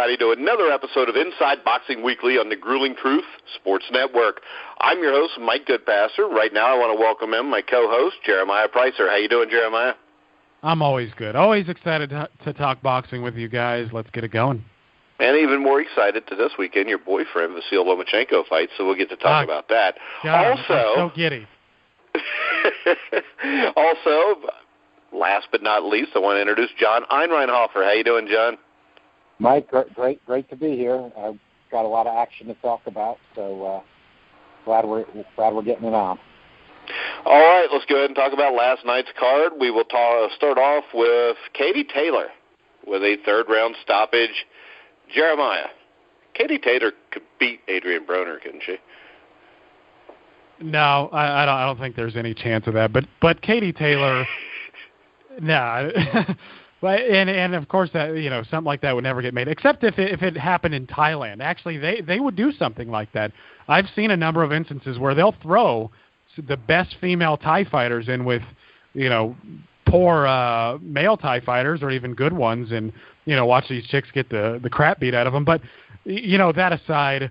everybody, to another episode of Inside Boxing Weekly on the Grueling Truth Sports Network. I'm your host, Mike Goodpaster. Right now I want to welcome in my co-host, Jeremiah Priesser. How you doing, Jeremiah? I'm always good. Always excited to talk boxing with you guys. Let's get it going. And even more excited to this weekend, your boyfriend, Vasil Lomachenko fight, so we'll get to talk about that. God, I'm so giddy. Also, last but not least, I want to introduce John Einreinhofer. How you doing, John? Mike, great to be here. I've got a lot of action to talk about, so glad we're getting it on. All right, let's go ahead and talk about last night's card. We will start off with Katie Taylor with a third-round stoppage. Jeremiah, Katie Taylor could beat Adrian Broner, couldn't she? No, I don't think there's any chance of that. But Katie Taylor, no. And of course that something like that would never get made, except if it happened in Thailand. Actually, they would do something like that. I've seen a number of instances where they'll throw the best female Thai fighters in with poor male Thai fighters or even good ones, and watch these chicks get the crap beat out of them. But that aside,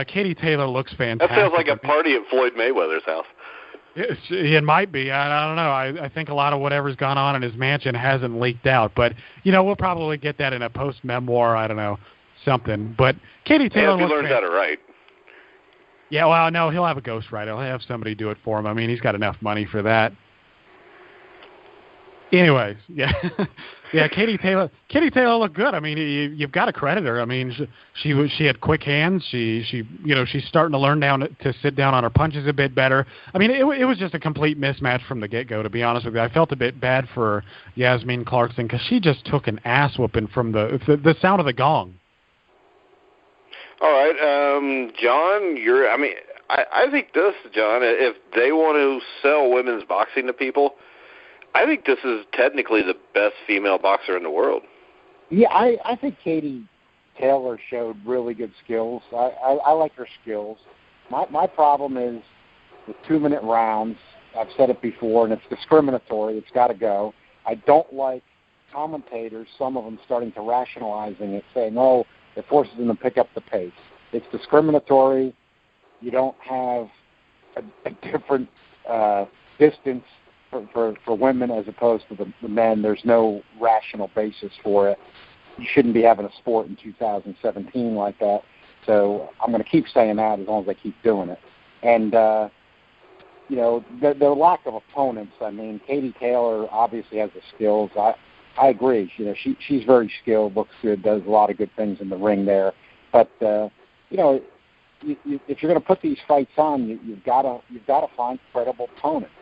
Katie Taylor looks fantastic. That sounds like a party at Floyd Mayweather's house. It might be. I don't know. I think a lot of whatever's gone on in his mansion hasn't leaked out. But, we'll probably get that in a post-memoir, I don't know, something. But Katie Taylor looks fantastic. If he learns how to write. Yeah, well, no, he'll have a ghostwriter. He'll have somebody do it for him. I mean, he's got enough money for that. Anyways, yeah. Yeah, Katie Taylor looked good. I mean, you've got to credit her. I mean, she had quick hands. She's starting to learn to sit down on her punches a bit better. I mean, it was just a complete mismatch from the get-go, to be honest with you. I felt a bit bad for Yasmin Clarkson because she just took an ass whooping from the sound of the gong. All right, John, I think this, John, if they want to sell women's boxing to people, I think this is technically the best female boxer in the world. Yeah, I think Katie Taylor showed really good skills. I like her skills. My problem is the 2-minute rounds. I've said it before, and it's discriminatory. It's got to go. I don't like commentators, some of them starting to rationalizing it, saying, oh, it forces them to pick up the pace. It's discriminatory. You don't have a different distance for women as opposed to the men. There's no rational basis for it. You shouldn't be having a sport in 2017 like that. So I'm going to keep saying that as long as I keep doing it. And, the lack of opponents. I mean, Katie Taylor obviously has the skills. I agree. She's very skilled, looks good, does a lot of good things in the ring there. But, if you're going to put these fights on, you've got to find credible opponents.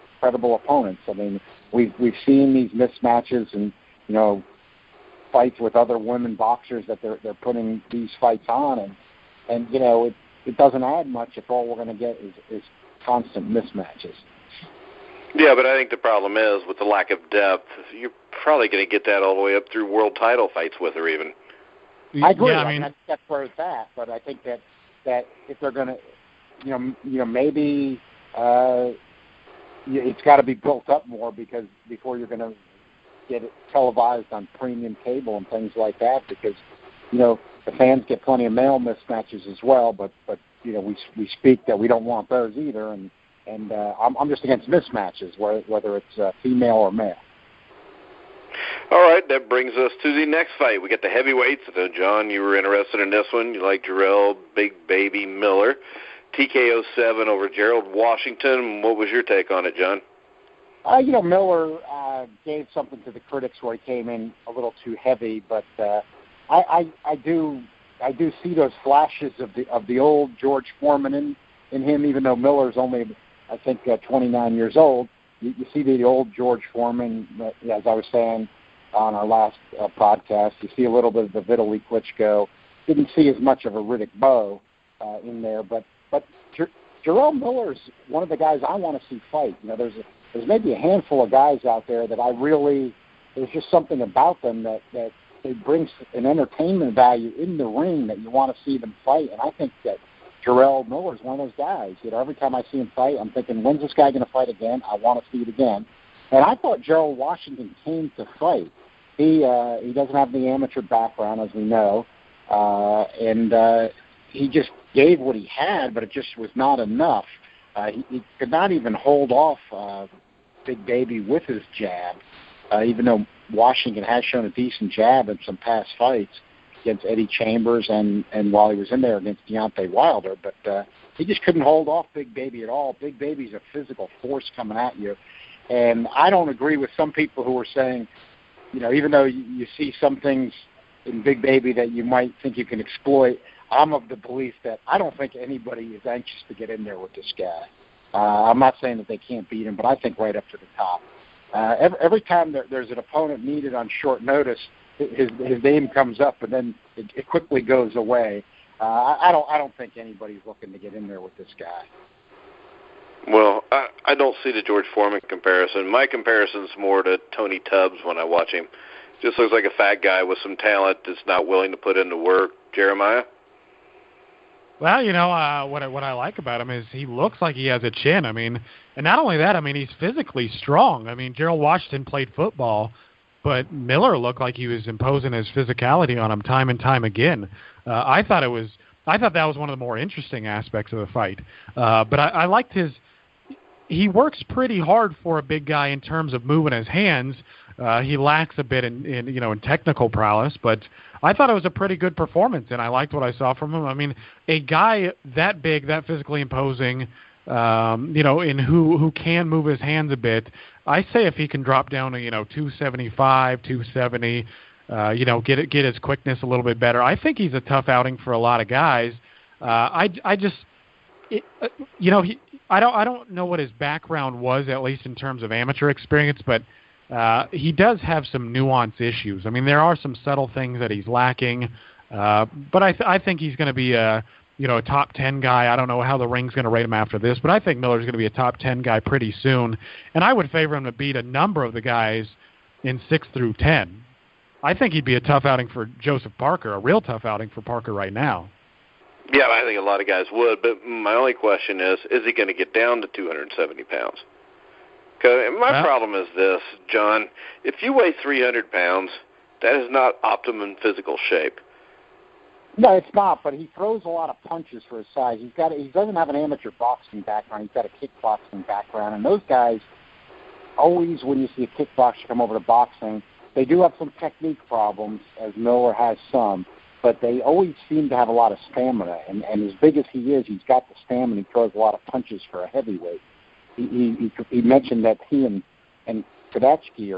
I mean, we've seen these mismatches and fights with other women boxers that they're putting these fights on, and it doesn't add much if all we're going to get is constant mismatches. Yeah, but I think the problem is with the lack of depth, you're probably going to get that all the way up through world title fights with her even. I agree. Yeah, I mean, that's where it's at. But I think that if they're going to, maybe. It's got to be built up more because before you're going to get it televised on premium cable and things like that, because the fans get plenty of male mismatches as well, but we speak that we don't want those either, and I'm just against mismatches, whether it's female or male. All right, that brings us to the next fight. We got the heavyweights. John, you were interested in this one. You like Jarrell Big Baby Miller. TKO 7 over Gerald Washington. What was your take on it, John? Miller gave something to the critics where he came in a little too heavy, but I do see those flashes of the old George Foreman in him, even though Miller's only, I think, 29 years old. You see the old George Foreman, as I was saying on our last podcast. You see a little bit of the Vitaly Klitschko. Didn't see as much of a Riddick Bowe in there, but Jarrell Miller's one of the guys I want to see fight. There's maybe a handful of guys out there that there's just something about them that it brings an entertainment value in the ring that you want to see them fight. And I think that Jarrell Miller's one of those guys. Every time I see him fight, I'm thinking, when's this guy going to fight again? I want to see it again. And I thought Gerald Washington came to fight. He doesn't have the amateur background, as we know. and he just gave what he had, but it just was not enough. He could not even hold off Big Baby with his jab, even though Washington has shown a decent jab in some past fights against Eddie Chambers and while he was in there against Deontay Wilder, but he just couldn't hold off Big Baby at all. Big Baby's a physical force coming at you, and I don't agree with some people who are saying, even though you see some things in Big Baby that you might think you can exploit, I'm of the belief that I don't think anybody is anxious to get in there with this guy. I'm not saying that they can't beat him, but I think right up to the top. Every time there's an opponent needed on short notice, his name comes up, and then it quickly goes away. I don't think anybody's looking to get in there with this guy. Well, I don't see the George Foreman comparison. My comparison's more to Tony Tubbs when I watch him. Just looks like a fat guy with some talent that's not willing to put in the work. Jeremiah? Well, what I like about him is he looks like he has a chin. I mean, and not only that, I mean, he's physically strong. I mean, Gerald Washington played football, but Miller looked like he was imposing his physicality on him time and time again. I thought that was one of the more interesting aspects of the fight. But I liked he works pretty hard for a big guy in terms of moving his hands. He lacks a bit in technical prowess, but I thought it was a pretty good performance, and I liked what I saw from him. I mean, a guy that big, that physically imposing, and who can move his hands a bit, I say if he can drop down to 275, 270, get his quickness a little bit better, I think he's a tough outing for a lot of guys. I don't know what his background was, at least in terms of amateur experience, but he does have some nuance issues. I mean, there are some subtle things that he's lacking, but I think he's going to be a top 10 guy. I don't know how the ring's going to rate him after this, but I think Miller's going to be a top 10 guy pretty soon, and I would favor him to beat a number of the guys in 6 through 10. I think he'd be a tough outing for Joseph Parker, a real tough outing for Parker right now. Yeah, I think a lot of guys would, but my only question is he going to get down to 270 pounds? My problem is this, John. If you weigh 300 pounds, that is not optimum physical shape. No, it's not, but he throws a lot of punches for his size. He doesn't have an amateur boxing background. He's got a kickboxing background, and those guys always, when you see a kickboxer come over to boxing, they do have some technique problems, as Miller has some, but they always seem to have a lot of stamina, and as big as he is, he's got the stamina. He throws a lot of punches for a heavyweight. He mentioned that he and Kadachki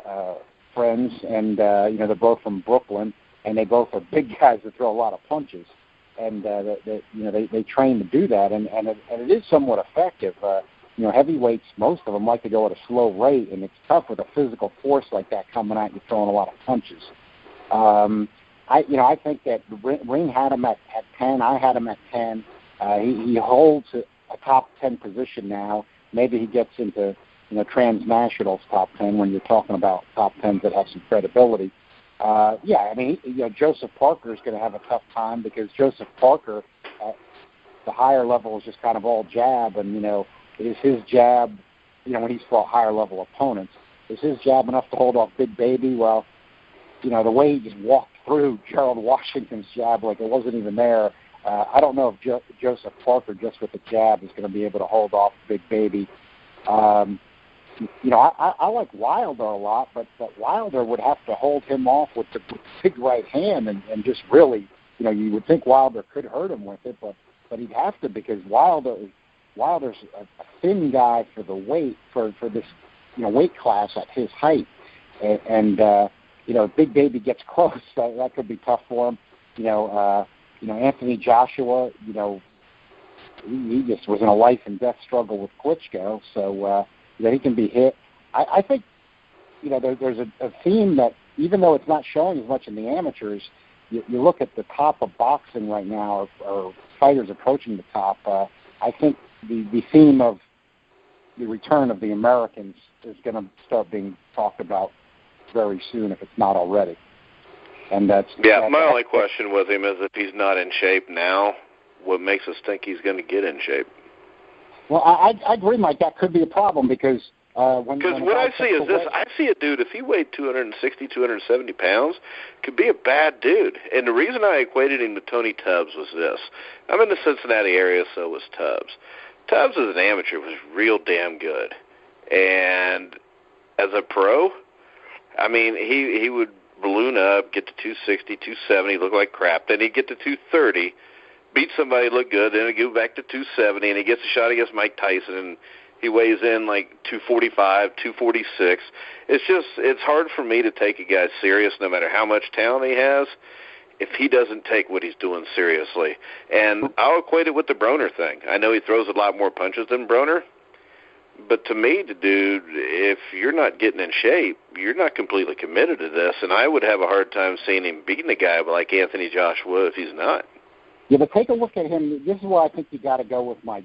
are friends, and they're both from Brooklyn, and they both are big guys that throw a lot of punches, and they train to do that, and it is somewhat effective. Heavyweights, most of them like to go at a slow rate, and it's tough with a physical force like that coming at you throwing a lot of punches. I think that Ring had him at 10. I had him at 10. He holds a top 10 position now. Maybe he gets into transnationals top 10 when you're talking about top 10s that have some credibility. Joseph Parker is going to have a tough time because Joseph Parker at the higher level is just kind of all jab, and is his jab, when he's fought higher level opponents, is his jab enough to hold off Big Baby? Well, the way he just walked through Gerald Washington's jab like it wasn't even there. I don't know if Joseph Parker, just with the jab, is going to be able to hold off Big Baby. I like Wilder a lot, but Wilder would have to hold him off with the big right hand and just really, you would think Wilder could hurt him with it, but he'd have to, because Wilder's a thin guy for the weight, for this, weight class at his height. And if Big Baby gets close, that could be tough for him. Anthony Joshua, he just was in a life and death struggle with Klitschko, so he can be hit. I think, there's a theme that, even though it's not showing as much in the amateurs, you look at the top of boxing right now, or fighters approaching the top. I think the theme of the return of the Americans is going to start being talked about very soon, if it's not already. And my only question with him is if he's not in shape now, what makes us think he's going to get in shape? Well, I agree, Mike. That could be a problem because Because what I see is this. I see a dude, if he weighed 260, 270 pounds, could be a bad dude. And the reason I equated him to Tony Tubbs was this. I'm in the Cincinnati area, so was Tubbs. Tubbs as an amateur was real damn good. And as a pro, I mean, he would balloon up, get to 260, 270, look like crap. Then he'd get to 230, beat somebody, look good. Then he'd go back to 270, and he gets a shot against Mike Tyson, and he weighs in like 245, 246. It's hard for me to take a guy serious no matter how much talent he has if he doesn't take what he's doing seriously. And I'll equate it with the Broner thing. I know he throws a lot more punches than Broner, but to me, the dude, if you're not getting in shape, you're not completely committed to this, and I would have a hard time seeing him beating a guy like Anthony Joshua if he's not. Yeah, but take a look at him. This is where I think you got to go with my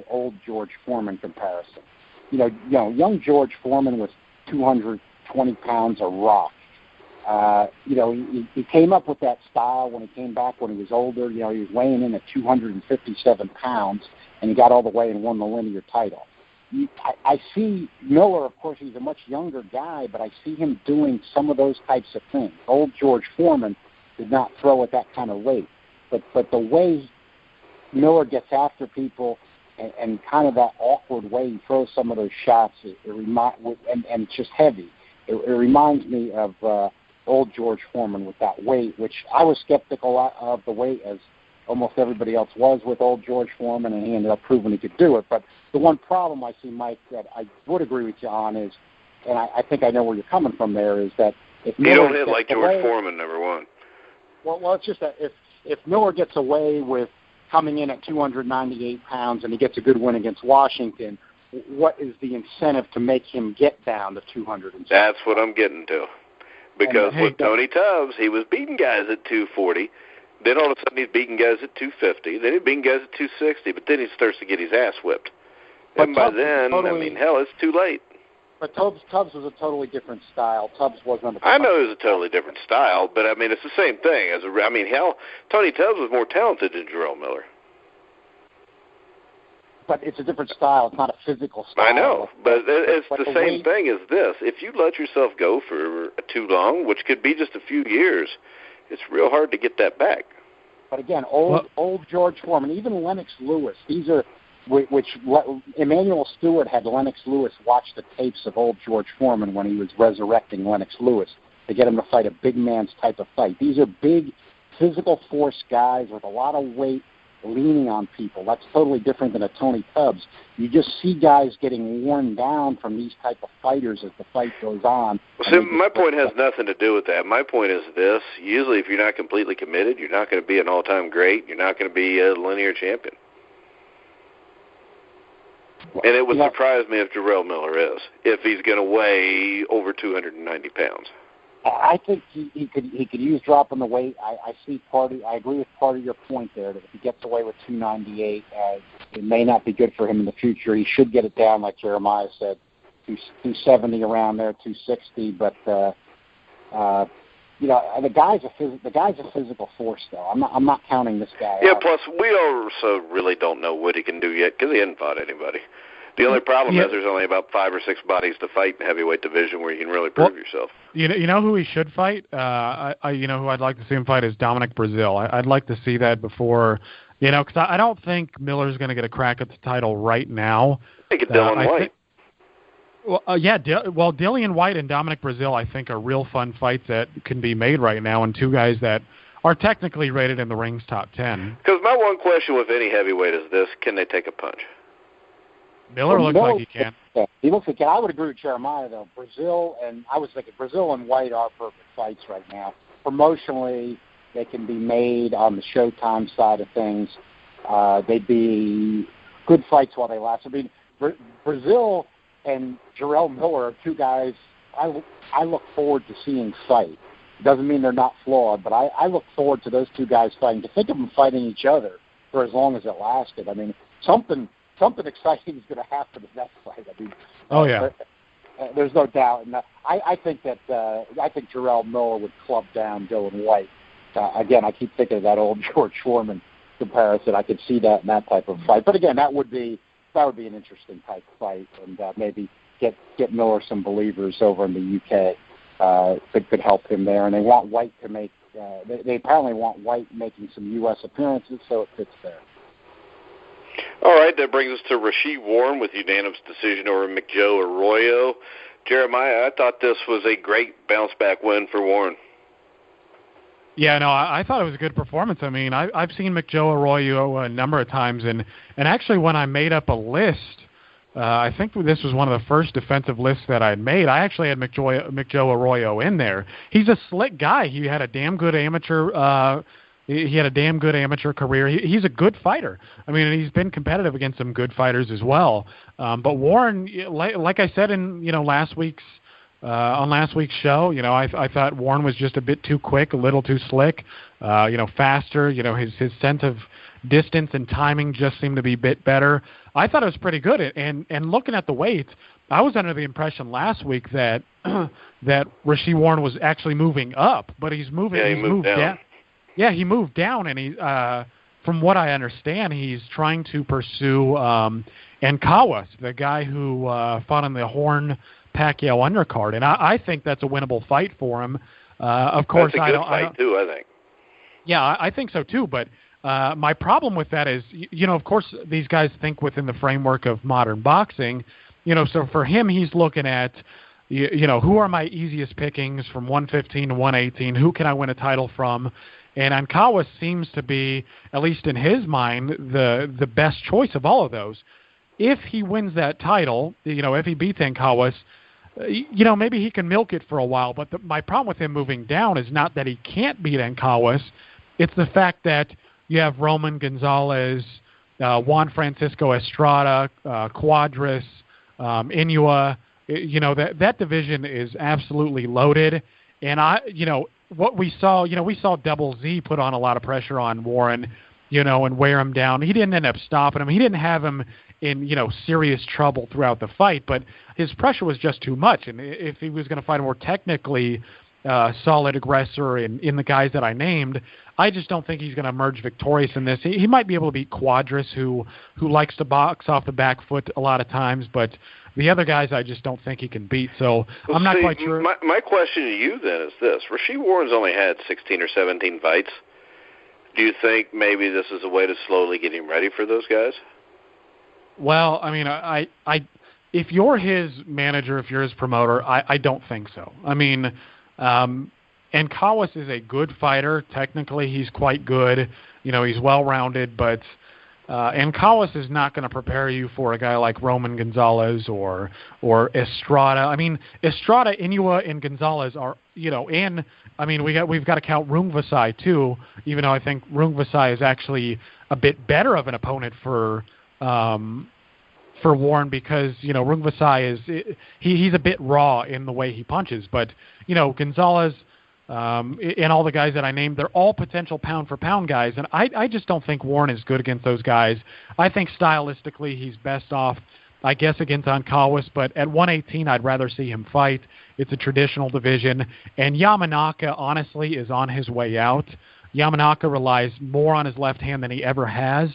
old George Foreman comparison. You know, young George Foreman was 220 pounds of rock. You know, he came up with that style when he came back when he was older. You know, he was weighing in at 257 pounds, and he got all the way and won the linear title. I see Miller, of course, he's a much younger guy, but I see him doing some of those types of things. Old George Foreman did not throw at that kind of weight. But the way Miller gets after people and kind of that awkward way he throws some of those shots, and it's just heavy. It reminds me of old George Foreman with that weight, which I was skeptical of the weight, as almost everybody else was with old George Foreman, and he ended up proving he could do it. But the one problem I see, Mike, that I would agree with you on is, and I think I know where you're coming from there, is that if Miller you don't hit like George Foreman, number one. Well, it's just that if Miller gets away with coming in at 298 pounds and he gets a good win against Washington, what is the incentive to make him get down to 270? That's what I'm getting to. Because with Tony Tubbs, he was beating guys at 240. Then all of a sudden he's beating guys at 250. Then he's beating guys at 260. But then he starts to get his ass whipped. And by then, I mean, hell, it's too late. But Tubbs was a totally different style. Tubbs wasn't. I know it was a totally different style, but I mean, it's the same thing. I mean, hell, Tony Tubbs was more talented than Jarrell Miller. But it's a different style. It's not a physical style. I know, but it's the same thing as this. If you let yourself go for too long, which could be just a few years, it's real hard to get that back. But again, old George Foreman, even Lennox Lewis, these are which Emmanuel Stewart had Lennox Lewis watch the tapes of old George Foreman when he was resurrecting Lennox Lewis to get him to fight a big man's type of fight. These are big, physical force guys with a lot of weight leaning on people. That's totally different than a Tony Tubbs. You just see guys getting worn down from these type of fighters as the fight goes on. Well, see, my point has nothing to do with that. My point is this. Usually if you're not completely committed, you're not going to be an all-time great. You're not going to be a linear champion. And it would surprise me if Jarrell Miller is, if he's going to weigh over 290 pounds. I think he could use dropping the weight. I agree with part of your point there, that if he gets away with 298, it may not be good for him in the future. He should get it down, like Jeremiah said, 270 around there, 260. But the guy's a physical force, though. I'm not counting this guy out. Plus we also really don't know what he can do yet because he hasn't fought anybody. The only problem is there's only about 5 or 6 bodies to fight in the heavyweight division where you can really prove yourself. You know who he should fight? Who I'd like to see him fight is Dominic Brazil. I'd like to see that before, because I don't think Miller's going to get a crack at the title right now. I think it's Dillian White. Dillian White and Dominic Brazil, I think, are real fun fights that can be made right now, and two guys that are technically rated in the ring's top 10. Because my one question with any heavyweight is this: can they take a punch? Miller looks like he can. He looks like I would agree with Jeremiah, though. Brazil and White are perfect fights right now. Promotionally, they can be made on the Showtime side of things. They'd be good fights while they last. I mean, Brazil and Jarrell Miller are two guys I look forward to seeing fight. Doesn't mean they're not flawed, but I look forward to those two guys fighting. To think of them fighting each other for as long as it lasted, I mean, something exciting is going to happen in that fight. I mean, there's no doubt. And I think Jarrell Miller would club down Dillian White. Again, I keep thinking of that old George Foreman comparison. I could see that in that type of fight. But again, that would be an interesting type of fight, and maybe get Miller some believers over in the UK that could help him there. And they want White to make. They apparently want White making some U.S. appearances, so it fits there. All right, that brings us to Rasheed Warren with unanimous decision over Arroyo. Jeremiah, I thought this was a great bounce-back win for Warren. Yeah, no, I thought it was a good performance. I mean, I've seen Arroyo a number of times, and actually when I made up a list, I think this was one of the first defensive lists that I had made. I actually had Arroyo in there. He's a slick guy. He had a damn good amateur. He had a damn good amateur career. He's a good fighter. I mean, he's been competitive against some good fighters as well. But Warren, like I said in last week's show, I thought Warren was just a bit too quick, a little too slick, faster. His sense of distance and timing just seemed to be a bit better. I thought it was pretty good. And looking at the weights, I was under the impression last week that Rasheed Warren was actually moving up, but he's moving. Yeah, he moved down. Yeah, he moved down, and he, from what I understand, he's trying to pursue Nkawas, the guy who fought on the Horn-Pacquiao undercard, and I think that's a winnable fight for him. Of course, that's a good fight too, I think. Yeah, I think so too, but my problem with that is, of course, these guys think within the framework of modern boxing. So for him, he's looking at, who are my easiest pickings from 115 to 118? Who can I win a title from? And Nkawas seems to be, at least in his mind, the best choice of all of those. If he wins that title, if he beats Nkawas, maybe he can milk it for a while. But my problem with him moving down is not that he can't beat Nkawas. It's the fact that you have Roman Gonzalez, Juan Francisco Estrada, Cuadras, Inoue. That division is absolutely loaded. And what we saw, we saw Double Z put on a lot of pressure on Warren, and wear him down. He didn't end up stopping him. He didn't have him in, serious trouble throughout the fight, but his pressure was just too much. And if he was going to fight a more technically solid aggressor in the guys that I named, I just don't think he's going to emerge victorious in this. He might be able to beat Cuadras, who likes to box off the back foot a lot of times, but the other guys I just don't think he can beat. So I'm not quite sure. My question to you then is this. Rasheed Warren's only had 16 or 17 fights. Do you think maybe this is a way to slowly get him ready for those guys? Well, I mean, I if you're his manager, if you're his promoter, I don't think so. I mean, Nkawas is a good fighter. Technically, he's quite good. He's well-rounded, but Nkawas is not going to prepare you for a guy like Roman Gonzalez or Estrada. I mean, Estrada, Inoue, and Gonzalez are, and I mean, we've got to count Rungvisai too, even though I think Rungvisai is actually a bit better of an opponent for Warren because, Rungvisai he's a bit raw in the way he punches, but, Gonzalez, and all the guys that I named, they're all potential pound-for-pound guys, and I just don't think Warren is good against those guys. I think stylistically he's best off, I guess, against Nkawas, but at 118 I'd rather see him fight. It's a traditional division, and Yamanaka, honestly, is on his way out. Yamanaka relies more on his left hand than he ever has,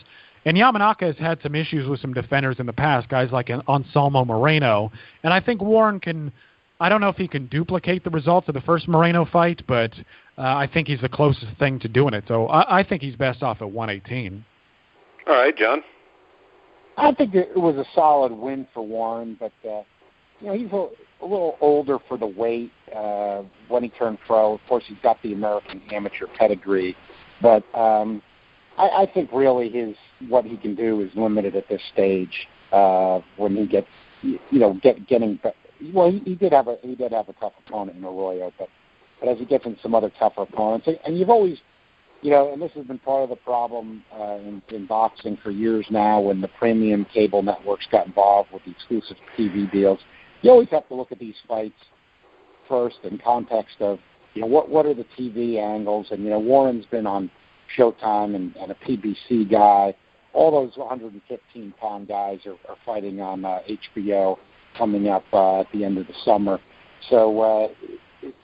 and Yamanaka has had some issues with some defenders in the past, guys like Anselmo Moreno, and I think Warren can... I don't know if he can duplicate the results of the first Moreno fight, but I think he's the closest thing to doing it. So I think he's best off at 118. All right, John. I think it was a solid win for Warren, but he's a little older for the weight when he turned pro. Of course, he's got the American amateur pedigree, but I think really what he can do is limited at this stage when he gets getting. Well, he did have a tough opponent in Arroyo, but as he gets in some other tougher opponents, and you've always, and this has been part of the problem in boxing for years now, when the premium cable networks got involved with the exclusive TV deals, you always have to look at these fights first in context of, what are the TV angles, and Warren's been on Showtime and a PBC guy. All those 115-pound guys are fighting on HBO. Coming up at the end of the summer, so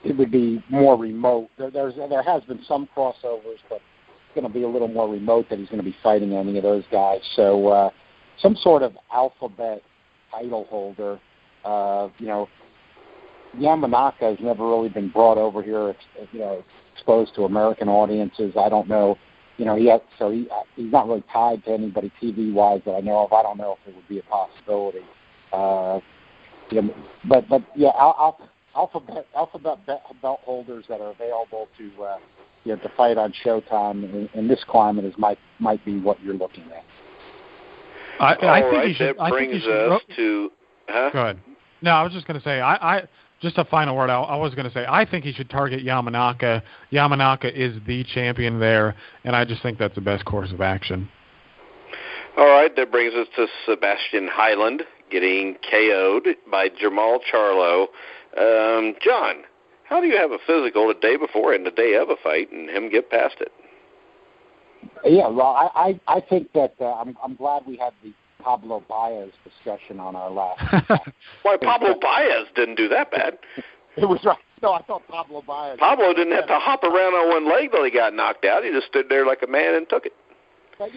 it would be more remote. There has been some crossovers, but it's going to be a little more remote that he's going to be fighting any of those guys. So some sort of alphabet title holder Yamanaka has never really been brought over here, exposed to American audiences. I don't know. He's not really tied to anybody TV-wise that I know of. I don't know if it would be a possibility. Alphabet belt holders that are available to fight on Showtime in this climate might be what you're looking at. I think he should. That brings us to. Huh? Go ahead. No, I was just going to say. Just a final word. I was going to say I think he should target Yamanaka. Yamanaka is the champion there, and I just think that's the best course of action. All right, that brings us to Charlo-Heiland getting KO'd by Jermall Charlo. John, how do you have a physical the day before and the day of a fight and him get past it? Yeah, well, I think that I'm glad we had the Pablo Baez discussion on our last. Why, Pablo Baez didn't do that bad. It was right. No, I thought Pablo Baez. Pablo didn't have to hop around on one leg till he got knocked out. He just stood there like a man and took it. But,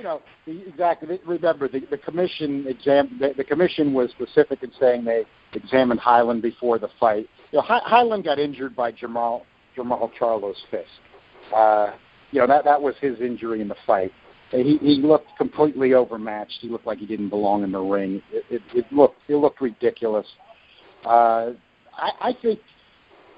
exactly. Remember, the commission the commission was specific in saying they examined Heiland before the fight. Heiland got injured by Jermall Charlo's fist. That was his injury in the fight. He looked completely overmatched. He looked like he didn't belong in the ring. It looked ridiculous. I think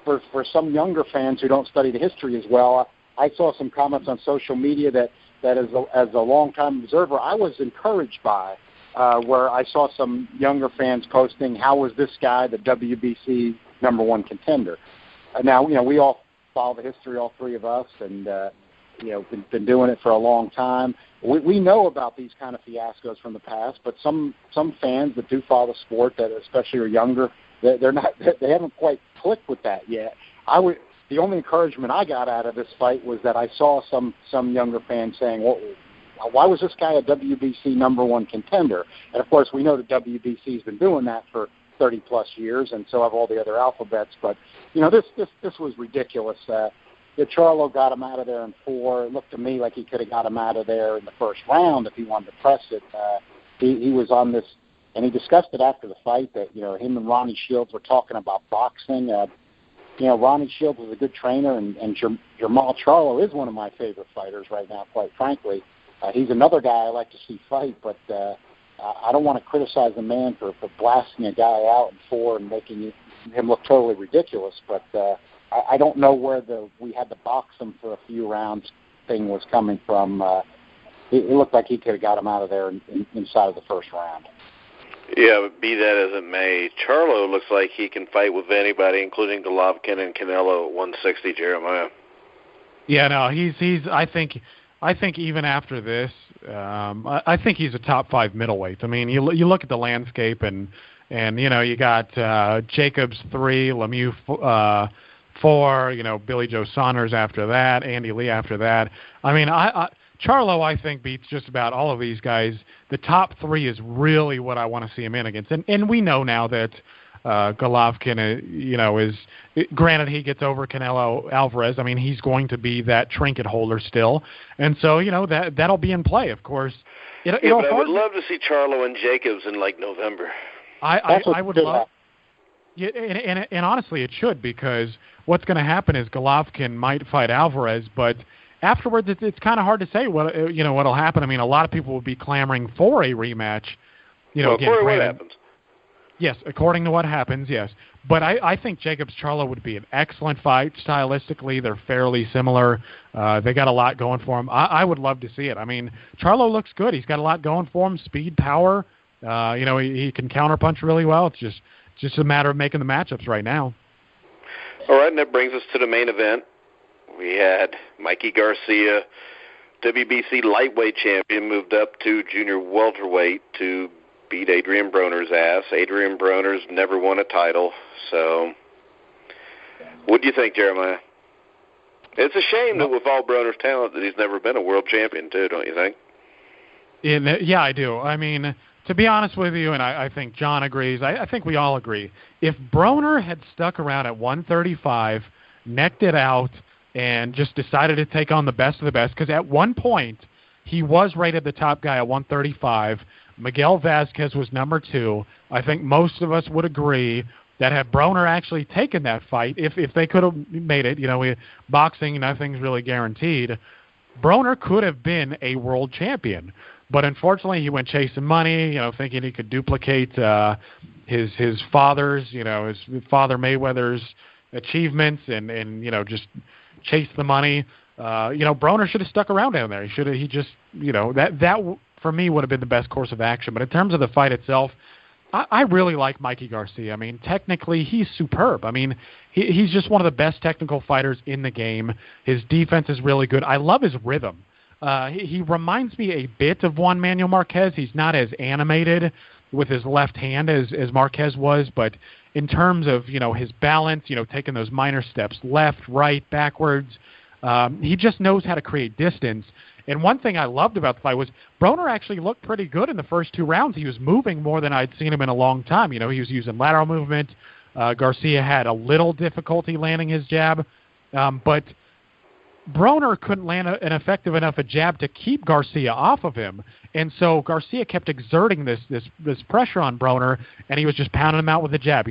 for some younger fans who don't study the history as well, I saw some comments on social media that as a long-time observer, I was encouraged by, where I saw some younger fans posting, how was this guy the WBC #1 contender? Now, we all follow the history, all three of us, and been doing it for a long time. We know about these kind of fiascos from the past, but some fans that do follow the sport, that especially are younger, they haven't quite clicked with that yet. The only encouragement I got out of this fight was that I saw some younger fans saying, well, why was this guy a WBC #1 contender? And of course, we know the WBC's been doing that for 30+ years, and so have all the other alphabets. But this was ridiculous. Charlo got him out of there in 4. It looked to me like he could have got him out of there in the first round if he wanted to press it. He was on this, and he discussed it after the fight that him and Ronnie Shields were talking about boxing. Ronnie Shields was a good trainer, and Jermall Charlo is one of my favorite fighters right now, quite frankly. He's another guy I like to see fight, but I don't want to criticize the man for blasting a guy out in 4 and making him look totally ridiculous, but I don't know where we had to box him for a few rounds thing was coming from. It looked like he could have got him out of there inside of the first round. Yeah, but be that as it may, Charlo looks like he can fight with anybody, including Golovkin and Canelo at 160, Jeremiah. Yeah, no, he's. I think even after this, I think he's a top 5 middleweight. I mean, you look at the landscape, and you got Jacobs 3, Lemieux 4, Billy Joe Saunders after that, Andy Lee after that. I mean, Charlo, I think, beats just about all of these guys. The top 3 is really what I want to see him in against. And we know now that Golovkin, is, granted he gets over Canelo Alvarez. I mean, he's going to be that trinket holder still. And so, that'll be in play, of course. But I would love to see Charlo and Jacobs in, November. I would love. Yeah, and honestly, it should, because what's going to happen is Golovkin might fight Alvarez, but afterwards, it's kind of hard to say what'll happen. I mean, a lot of people will be clamoring for a rematch. According to what happens. Yes, according to what happens, yes. But I think Jacobs-Charlo would be an excellent fight. Stylistically, they're fairly similar. They got a lot going for them. I would love to see it. I mean, Charlo looks good. He's got a lot going for him, speed, power. He can counterpunch really well. It's just a matter of making the matchups right now. All right, and that brings us to the main event. We had Mikey Garcia, WBC lightweight champion, moved up to junior welterweight to beat Adrian Broner's ass. Adrian Broner's never won a title, so what do you think, Jeremiah? It's a shame that with all Broner's talent that he's never been a world champion, too, don't you think? Yeah, I do. I mean, to be honest with you, and I think John agrees, I think we all agree, if Broner had stuck around at 135, necked it out, and just decided to take on the best of the best, because at one point he was rated the top guy at 135, Miguel Vasquez was number 2. I think most of us would agree that had Broner actually taken that fight, if they could have made it, boxing, nothing's really guaranteed, Broner could have been a world champion. But unfortunately, he went chasing money, thinking he could duplicate his father's, his father Mayweather's achievements and just chase the money. Broner should have stuck around down there. That for me would have been the best course of action. But in terms of the fight itself, I really like Mikey Garcia. I mean, technically, he's superb. I mean, he's just one of the best technical fighters in the game. His defense is really good. I love his rhythm. He reminds me a bit of Juan Manuel Marquez. He's not as animated with his left hand as Marquez was, but in terms of, his balance, taking those minor steps, left, right, backwards, he just knows how to create distance. And one thing I loved about the fight was Broner actually looked pretty good in the first 2 rounds. He was moving more than I'd seen him in a long time. He was using lateral movement. Garcia had a little difficulty landing his jab, but Broner couldn't land an effective enough a jab to keep Garcia off of him. And so Garcia kept exerting this pressure on Broner, and he was just pounding him out with a jab.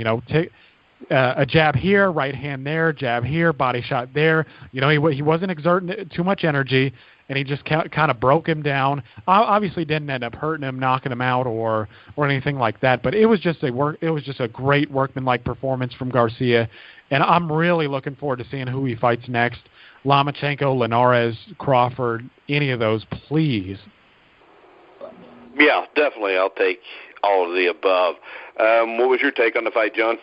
A jab here, right hand there, jab here, body shot there. He wasn't exerting too much energy, and he just kind of broke him down. Obviously, didn't end up hurting him, knocking him out, or anything like that. But it was just a great workmanlike performance from Garcia, and I'm really looking forward to seeing who he fights next. Lomachenko, Linares, Crawford, any of those, please. Yeah, definitely. I'll take all of the above. What was your take on the fight, John?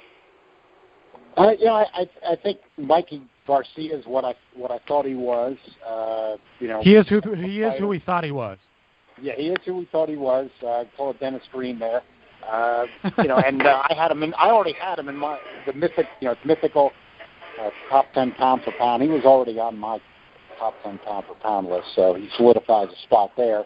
I think Mikey Garcia is what I thought he was. He is who we thought he was. Yeah, he is who we thought he was. Call it Dennis Green there. And I had him. I already had him in the mythical top 10 pound for pound. He was already on my top 10 pound for pound list, so he solidifies a spot there.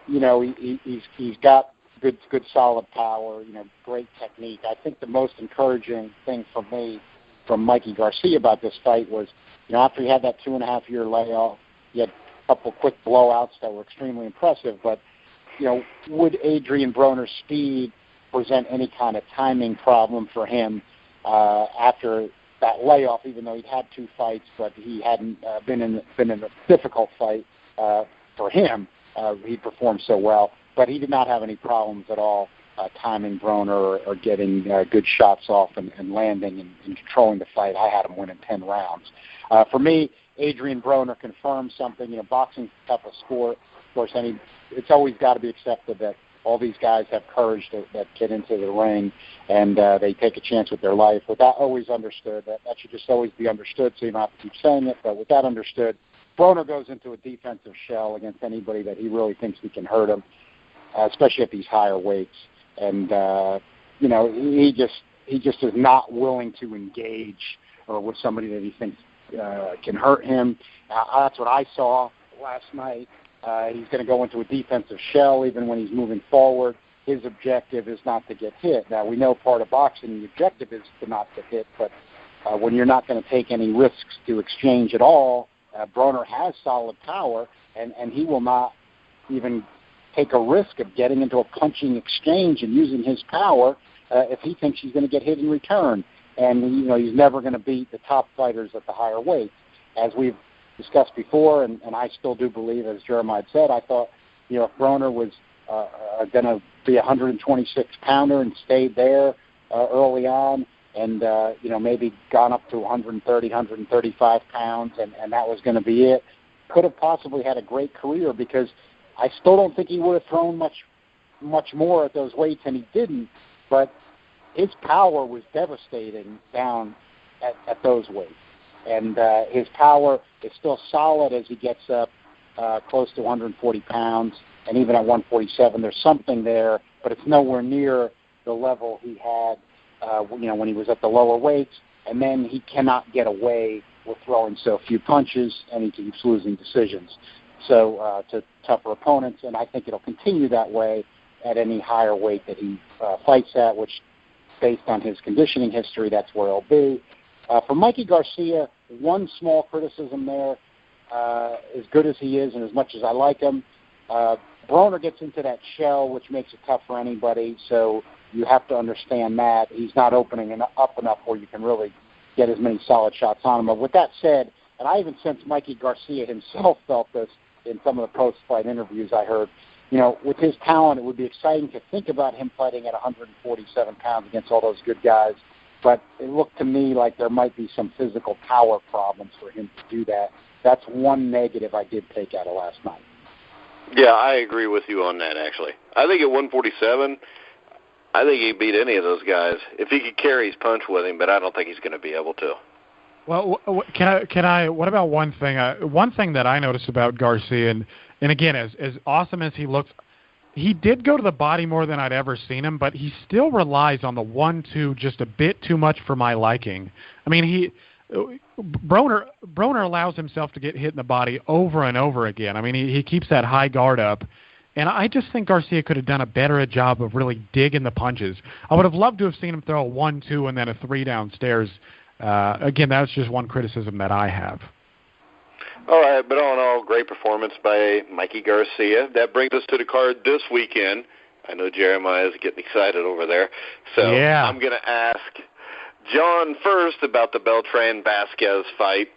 He's got good solid power, great technique. I think the most encouraging thing for me from Mikey Garcia about this fight was, after he had that 2.5-year layoff, he had a couple quick blowouts that were extremely impressive, but, would Adrian Broner's speed present any kind of timing problem for him after that layoff, even though he'd had 2 fights, but he hadn't been in a difficult fight for him. He performed so well, but he did not have any problems at all timing Broner or getting good shots off and landing and controlling the fight. I had him winning 10 rounds. For me, Adrian Broner confirmed something. Boxing's the toughest sport, of course, and it's always got to be accepted that all these guys have courage that get into the ring and they take a chance with their life. With that always understood, that should just always be understood, so you don't have to keep saying it, but with that understood, Broner goes into a defensive shell against anybody that he really thinks he can hurt him, especially at these higher weights. And, he just is not willing to engage with somebody that he thinks can hurt him. That's what I saw last night. He's going to go into a defensive shell even when he's moving forward. His objective is not to get hit. Now, we know part of boxing, the objective is to not get hit, but when you're not going to take any risks to exchange at all, Broner has solid power, and he will not even take a risk of getting into a punching exchange and using his power if he thinks he's going to get hit in return. And, he's never going to beat the top fighters at the higher weight. As we've discussed before, and I still do believe, as Jeremiah said, I thought, if Broner was going to be a 126-pounder and stayed there early on, and, maybe gone up to 130, 135 pounds, and that was going to be it, could have possibly had a great career, because I still don't think he would have thrown much more at those weights, and he didn't, but his power was devastating down at those weights. And his power is still solid as he gets up close to 140 pounds, and even at 147, there's something there, but it's nowhere near the level he had when he was at the lower weights, and then he cannot get away with throwing so few punches, and he keeps losing decisions to tougher opponents, and I think it'll continue that way at any higher weight that he fights at, which, based on his conditioning history, that's where he'll be. For Mikey Garcia, one small criticism there, as good as he is and as much as I like him, Broner gets into that shell, which makes it tough for anybody. So you have to understand that he's not opening up enough where you can really get as many solid shots on him. But with that said, and I even sense Mikey Garcia himself felt this in some of the post-fight interviews I heard, with his talent, it would be exciting to think about him fighting at 147 pounds against all those good guys. But it looked to me like there might be some physical power problems for him to do that. That's one negative I did take out of last night. Yeah, I agree with you on that, actually. I think at 147, I think he beat any of those guys if he could carry his punch with him, but I don't think he's going to be able to. Well, can I? What about one thing? One thing that I noticed about Garcia, and again, as awesome as he looks, he did go to the body more than I'd ever seen him, but he still relies on the 1-2 just a bit too much for my liking. I mean, Broner allows himself to get hit in the body over and over again. I mean, he keeps that high guard up. And I just think Garcia could have done a better job of really digging the punches. I would have loved to have seen him throw a 1-2 and then a 3 downstairs. Again, that's just one criticism that I have. All right, but all in all, great performance by Mikey Garcia. That brings us to the card this weekend. I know Jeremiah is getting excited over there. So yeah. I'm going to ask John first about the Beltran-Vasquez fight.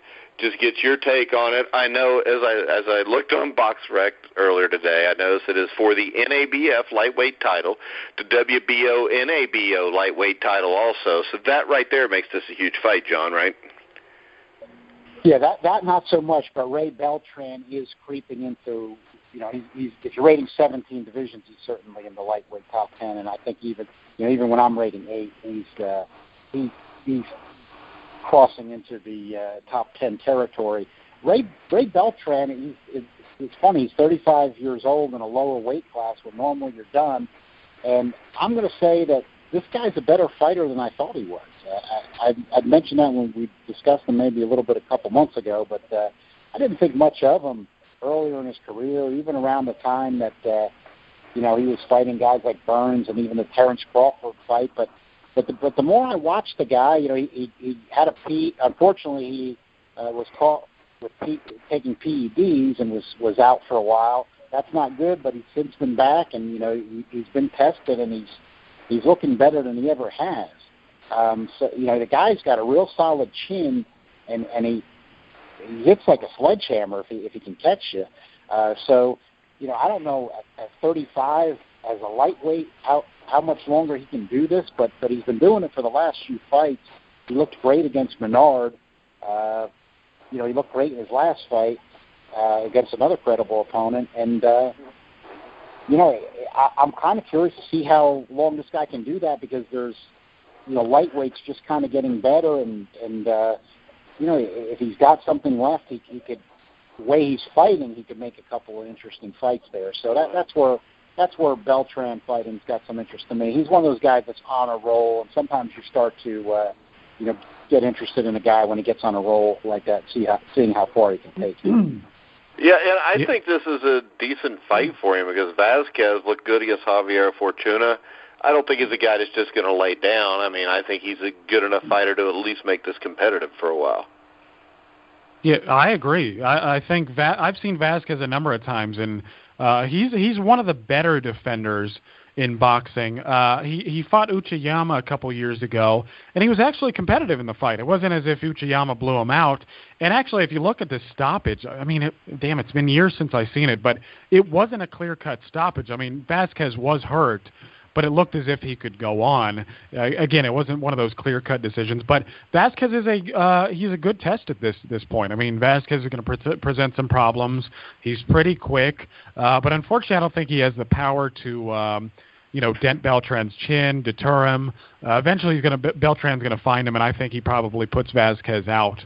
Just get your take on it. I know as I looked on BoxRec earlier today, I noticed it is for the NABF lightweight title, the WBO NABO lightweight title also. So that right there makes this a huge fight, John, right? Yeah, that not so much, but Ray Beltran is creeping into, he's if you're rating 17 divisions, he's certainly in the lightweight top 10, and I think even when I'm rating 8, he's crossing into the top 10 territory. Ray Beltran, it's funny, he's 35 years old in a lower weight class where normally you're done, and I'm going to say that this guy's a better fighter than I thought he was. I'd mentioned that when we discussed him maybe a couple months ago, but I didn't think much of him earlier in his career, even around the time that he was fighting guys like Burns and even the Terrence Crawford fight. But the more I watched the guy, he had unfortunately, he was caught with taking PEDs and was out for a while. That's not good, but he's since been back, and he's been tested, and he's looking better than he ever has. So the guy's got a real solid chin, and he hits like a sledgehammer if he can catch you. So I don't know at 35 as a lightweight how much longer he can do this, but he's been doing it for the last few fights. He looked great against Menard. He looked great in his last fight against another credible opponent, and I'm kind of curious to see how long this guy can do that, because there's lightweight's just kind of getting better, and if he's got something left, he could, the way he's fighting, he could make a couple of interesting fights there. So that's where Beltran fighting's got some interest to me. He's one of those guys that's on a roll, and sometimes you start to get interested in a guy when he gets on a roll like that, seeing how far he can take you. Yeah, and I think this is a decent fight for him, because Vasquez looked good against Javier Fortuna. I don't think he's a guy that's just going to lay down. I mean, I think he's a good enough fighter to at least make this competitive for a while. Yeah, I agree. I think I've seen Vasquez a number of times, and he's one of the better defenders in boxing. He fought Uchiyama a couple years ago, and he was actually competitive in the fight. It wasn't as if Uchiyama blew him out. And actually, if you look at the stoppage, I mean, it's been years since I've seen it, but it wasn't a clear-cut stoppage. I mean, Vasquez was hurt, but it looked as if he could go on. Again, it wasn't one of those clear-cut decisions, but Vasquez is he's a good test at this point. I mean, Vasquez is going to present some problems. He's pretty quick, but unfortunately, I don't think he has the power to dent Beltran's chin, deter him. Eventually, Beltran's going to find him, and I think he probably puts Vasquez out.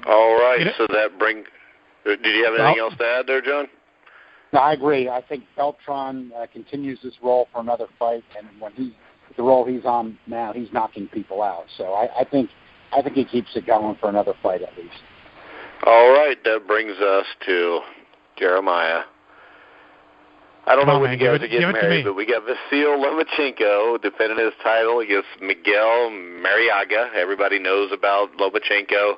All right, so that brings. Did you have anything else to add there, John? No, I agree. I think Beltran continues this role for another fight, and when the role he's on now, he's knocking people out. So I think he keeps it going for another fight at least. All right, that brings us to Jeremiah. I don't know when you guys are getting married, but we got Vasil Lomachenko defending his title against Miguel Marriaga. Everybody knows about Lomachenko.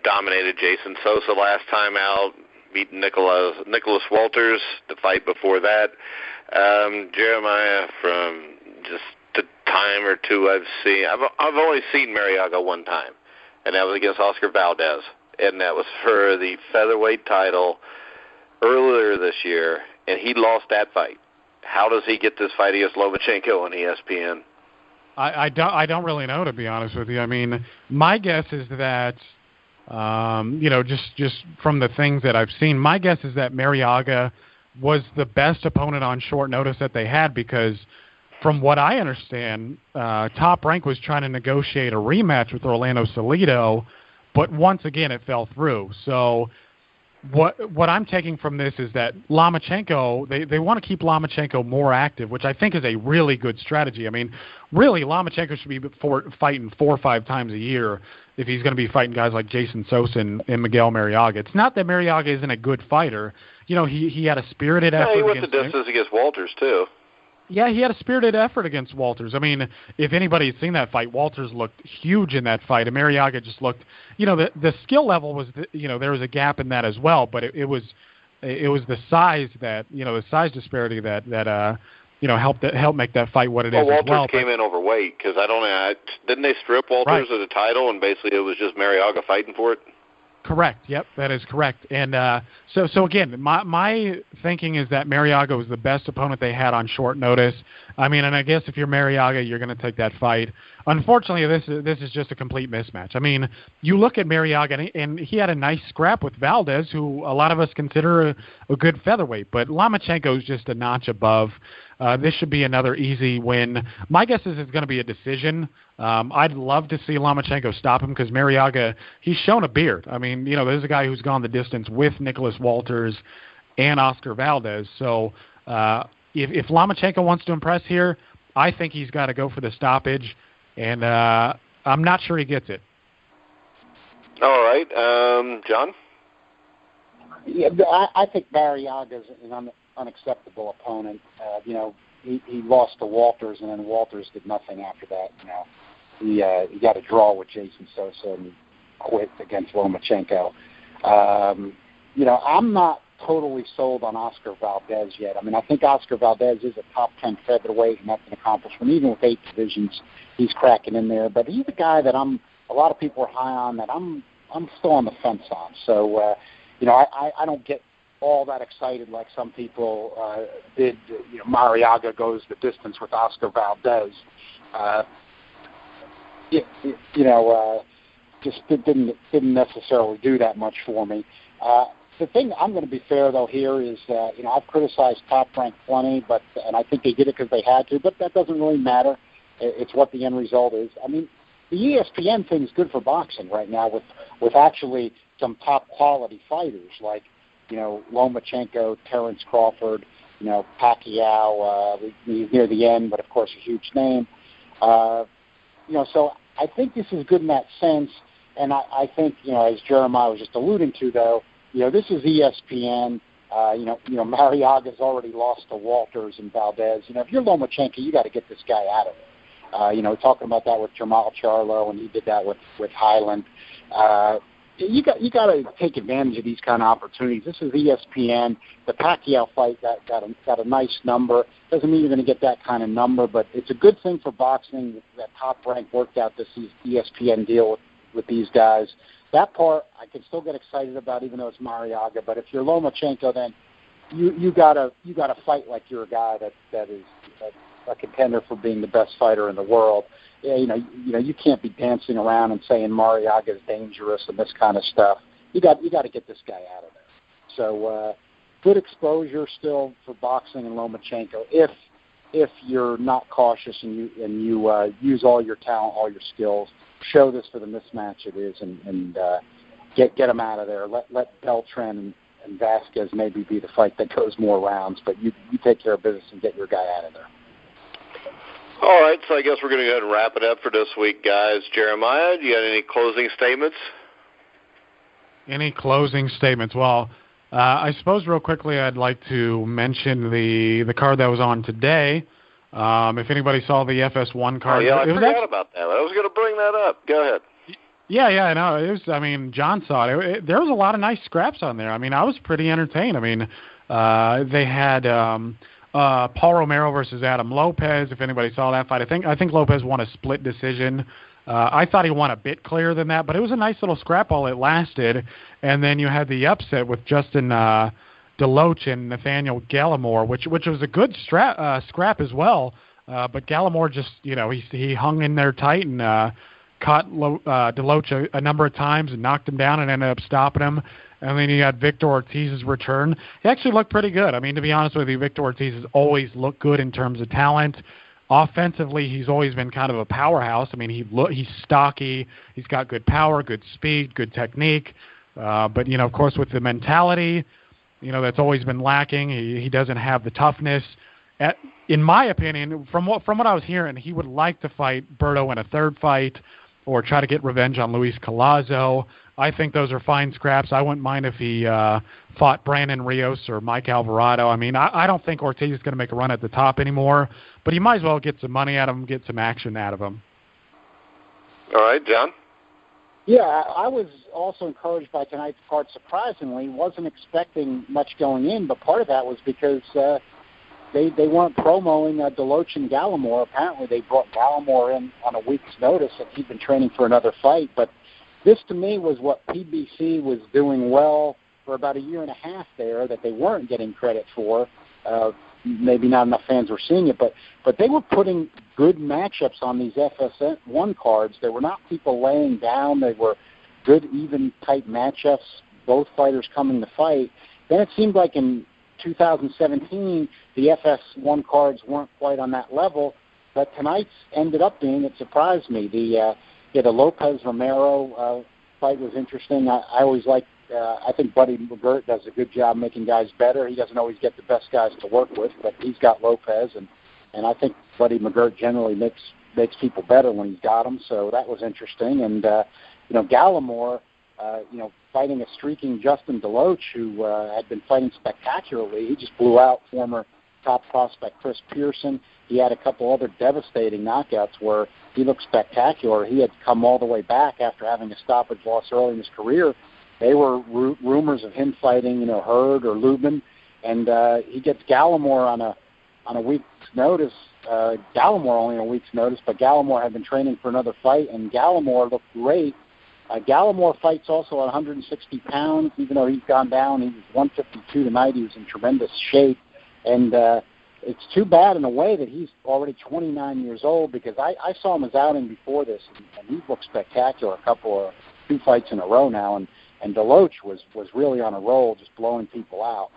Dominated Jason Sosa last time out. beating Nicholas Walters. The fight before that, Jeremiah, from just the time or two I've only seen Marriaga one time, and that was against Oscar Valdez, and that was for the featherweight title earlier this year, and he lost that fight. How does he get this fight against Lomachenko on ESPN? I don't really know, to be honest with you. I mean, my guess is that, just from the things that I've seen, my guess is that Marriaga was the best opponent on short notice that they had, because from what I understand, Top Rank was trying to negotiate a rematch with Orlando Salido, but once again it fell through. So what I'm taking from this is that Lomachenko, they want to keep Lomachenko more active, which I think is a really good strategy. I mean, really, Lomachenko should be fighting 4 or 5 times a year if he's going to be fighting guys like Jason Sosa and Miguel Marriaga. It's not that Marriaga isn't a good fighter. He had a spirited effort. Yeah, he went the distance against Walters, too. Yeah, he had a spirited effort against Walters. I mean, if anybody had seen that fight, Walters looked huge in that fight, and Marriaga just looked, the skill level was, there was a gap in that as well, but it was the size that, the size disparity that helped make that fight what it is as well. Walters came in overweight, because didn't they strip Walters of the title, and basically it was just Marriaga fighting for it? Correct. Yep, that is correct. And so again, my thinking is that Marriaga was the best opponent they had on short notice. I mean, and I guess if you're Marriaga, you're going to take that fight. Unfortunately, this is just a complete mismatch. I mean, you look at Marriaga, and he had a nice scrap with Valdez, who a lot of us consider a good featherweight, but Lomachenko is just a notch above. This should be another easy win. My guess is it's going to be a decision. I'd love to see Lomachenko stop him, because Marriaga, he's shown a beard. I mean, there's a guy who's gone the distance with Nicholas Walters and Oscar Valdez. So if Lomachenko wants to impress here, I think he's got to go for the stoppage, and I'm not sure he gets it. All right. John? Yeah, I think Marriaga is an unacceptable opponent. He lost to Walters, and then Walters did nothing after that. He got a draw with Jason Sosa and quit against Lomachenko. I'm not totally sold on Oscar Valdez yet. I mean, I think Oscar Valdez is a top 10 featherweight, and that's an accomplishment. Even with 8 divisions, he's cracking in there. But he's a guy that a lot of people are high on, that I'm still on the fence on. So, I don't get all that excited like some people did. Marriaga goes the distance with Oscar Valdez. Just didn't necessarily do that much for me. The thing, I'm going to be fair though here, is I've criticized Top Rank plenty, and I think they did it because they had to, but that doesn't really matter. It's what the end result is. I mean, the ESPN thing is good for boxing right now with actually some top quality fighters like Lomachenko, Terrence Crawford, Pacquiao. He's near the end, but of course a huge name. So I think this is good in that sense, and I think as Jeremiah was just alluding to, though, this is ESPN. Marriaga's already lost to Walters and Valdez. If you're Lomachenko, you got to get this guy out of it. Talking about that with Jamal Charlo, and he did that with Heiland. You got to take advantage of these kind of opportunities. This is ESPN. The Pacquiao fight got a nice number. Doesn't mean you're going to get that kind of number, but it's a good thing for boxing that Top Rank worked out this ESPN deal with these guys. That part I can still get excited about, even though it's Marriaga. But if you're Lomachenko, then you gotta fight like you're a guy that is a contender for being the best fighter in the world. You can't be dancing around and saying Marriaga is dangerous and this kind of stuff. You got to get this guy out of there. So good exposure still for boxing and Lomachenko if you're not cautious and you use all your talent, all your skills. Show this for the mismatch it is, and get him out of there. Let Beltran and Vasquez maybe be the fight that goes more rounds, but you take care of business and get your guy out of there. All right, so I guess we're going to go ahead and wrap it up for this week, guys. Jeremiah, do you got any closing statements? Any closing statements? Well, I suppose real quickly I'd like to mention the card that was on today. If anybody saw the FS1 card. Oh, yeah, I forgot about that. I was going to bring that up. Go ahead. Yeah, no, it was. I mean, John saw it. There was a lot of nice scraps on there. I mean, I was pretty entertained. I mean, they had Paul Romero versus Adam Lopez. If anybody saw that fight, I think Lopez won a split decision. I thought he won a bit clearer than that, but it was a nice little scrap while it lasted. And then you had the upset with Justin DeLoach and Nathaniel Gallimore, which was a good scrap as well. But Gallimore just, he hung in there tight and caught DeLoach a number of times and knocked him down and ended up stopping him. And then you got Victor Ortiz's return. He actually looked pretty good. I mean, to be honest with you, Victor Ortiz has always looked good in terms of talent. Offensively, he's always been kind of a powerhouse. I mean, he's stocky. He's got good power, good speed, good technique. But, of course, with the mentality, that's always been lacking. He doesn't have the toughness. In my opinion, from what I was hearing, he would like to fight Berto in a third fight or try to get revenge on Luis Collazo. I think those are fine scraps. I wouldn't mind if he fought Brandon Rios or Mike Alvarado. I mean, I don't think Ortiz is going to make a run at the top anymore, but he might as well get some money out of him, get some action out of him. All right, John? Yeah, I was also encouraged by tonight's card, surprisingly. Wasn't expecting much going in, but part of that was because they weren't promoting DeLoach and Gallimore. Apparently they brought Gallimore in on a week's notice, and he'd been training for another fight. But this, to me, was what PBC was doing well for about a year and a half there that they weren't getting credit for. Maybe not enough fans were seeing it, but they were putting good matchups on these FS1 cards. They were not people laying down. They were good, even, tight matchups, both fighters coming to fight. Then it seemed like in 2017, the FS1 cards weren't quite on that level, but tonight's ended up being, it surprised me. The Lopez-Romero fight was interesting. I always like, I think Buddy McGirt does a good job making guys better. He doesn't always get the best guys to work with, but he's got Lopez, and I think Buddy McGirt generally makes people better when he's got them, so that was interesting. And, Gallimore, fighting a streaking Justin DeLoach, who had been fighting spectacularly. He just blew out former top prospect Chris Pearson. He had a couple other devastating knockouts where he looked spectacular. He had come all the way back after having a stoppage loss early in his career. They were rumors of him fighting, Hurd or Lubin, and he gets Gallimore on a week's notice. Gallimore only on a week's notice, but Gallimore had been training for another fight, and Gallimore looked great. Gallimore fights also at 160 pounds, even though he's gone down. He was 152 tonight. He was in tremendous shape. And it's too bad in a way that he's already 29 years old, because I saw him as outing before this, and he looked spectacular two fights in a row now. And DeLoach was really on a roll, just blowing people out.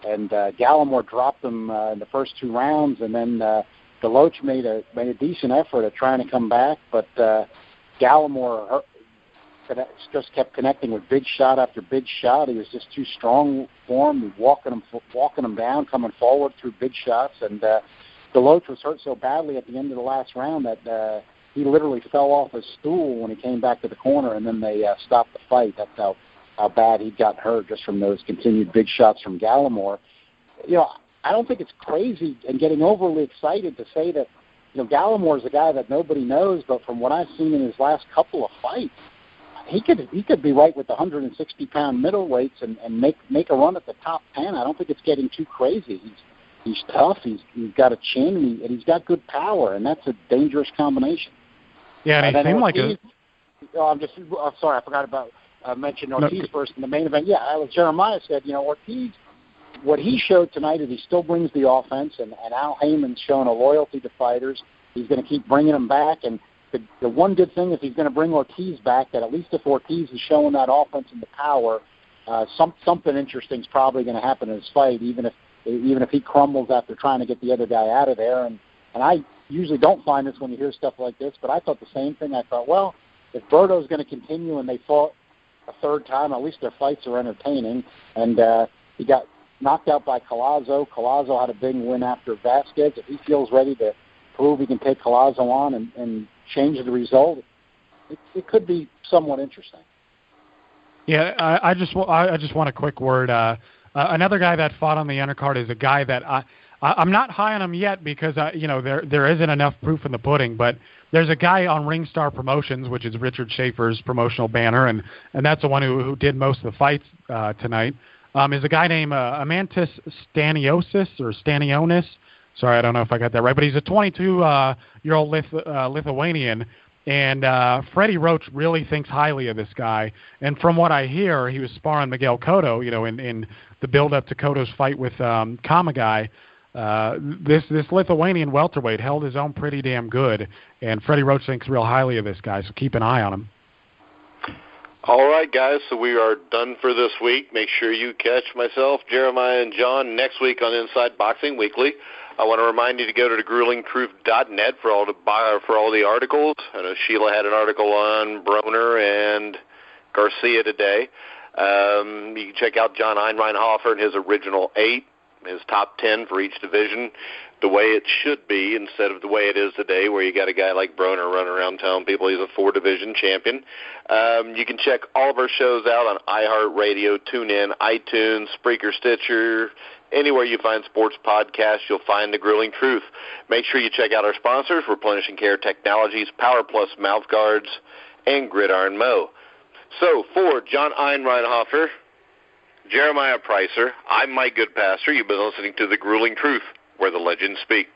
And Gallimore dropped him in the first two rounds, and then DeLoach made a decent effort at trying to come back, but Gallimore just kept connecting with big shot after big shot. He was just too strong for him, walking him down, coming forward through big shots. And DeLoach was hurt so badly at the end of the last round that he literally fell off his stool when he came back to the corner, and then they stopped the fight. That's how bad he'd gotten hurt just from those continued big shots from Gallimore. I don't think it's crazy and getting overly excited to say that, Gallimore is a guy that nobody knows, but from what I've seen in his last couple of fights, he could be right with the 160-pound middleweights and make a run at the top 10. I don't think it's getting too crazy. He's tough. He's got a chin, and he's got good power, and that's a dangerous combination. Yeah, and he seemed like a... I'm sorry, I forgot about mentioning Ortiz first in the main event. Yeah, as Jeremiah said, Ortiz, what he showed tonight is he still brings the offense, and Al Heyman's shown a loyalty to fighters. He's going to keep bringing them back, and the one good thing is he's going to bring Ortiz back, that at least if Ortiz is showing that offense and the power, something interesting is probably going to happen in his fight, even if he crumbles after trying to get the other guy out of there. And I usually don't find this when you hear stuff like this, but I thought the same thing. I thought, well, if Berto's going to continue and they fought a third time, at least their fights are entertaining. And he got knocked out by Collazo. Collazo had a big win after Vasquez. If he feels ready to prove he can take Collazo on and change the result, it could be somewhat interesting. Yeah, I just want a quick word. Another guy that fought on the undercard is a guy that I'm not high on him yet because there isn't enough proof in the pudding. But there's a guy on Ringstar Promotions, which is Richard Schaefer's promotional banner, and that's the one who did most of the fights tonight. Is a guy named Amantis Stanionis. Sorry, I don't know if I got that right, but he's a 22-year-old Lithuanian. And Freddie Roach really thinks highly of this guy. And from what I hear, he was sparring Miguel Cotto, in the build-up to Cotto's fight with Kamagai. This Lithuanian welterweight held his own pretty damn good. And Freddie Roach thinks real highly of this guy, so keep an eye on him. All right, guys, so we are done for this week. Make sure you catch myself, Jeremiah, and John next week on Inside Boxing Weekly. I want to remind you to go to thegruelingtruth.net for all the articles. I know Sheila had an article on Broner and Garcia today. You can check out John Einreinhofer and his original 8, his top 10 for each division, the way it should be instead of the way it is today, where you got a guy like Broner running around telling people he's a 4-division champion. You can check all of our shows out on iHeartRadio, TuneIn, iTunes, Spreaker, Stitcher. Anywhere you find sports podcasts, you'll find The Grueling Truth. Make sure you check out our sponsors, Replenishing Care Technologies, Power Plus Mouth Guards, and Gridiron Mo. So, for John Einreinhofer, Jeremiah Priesser, I'm Mike Goodpaster. You've been listening to The Grueling Truth, where the legends speak.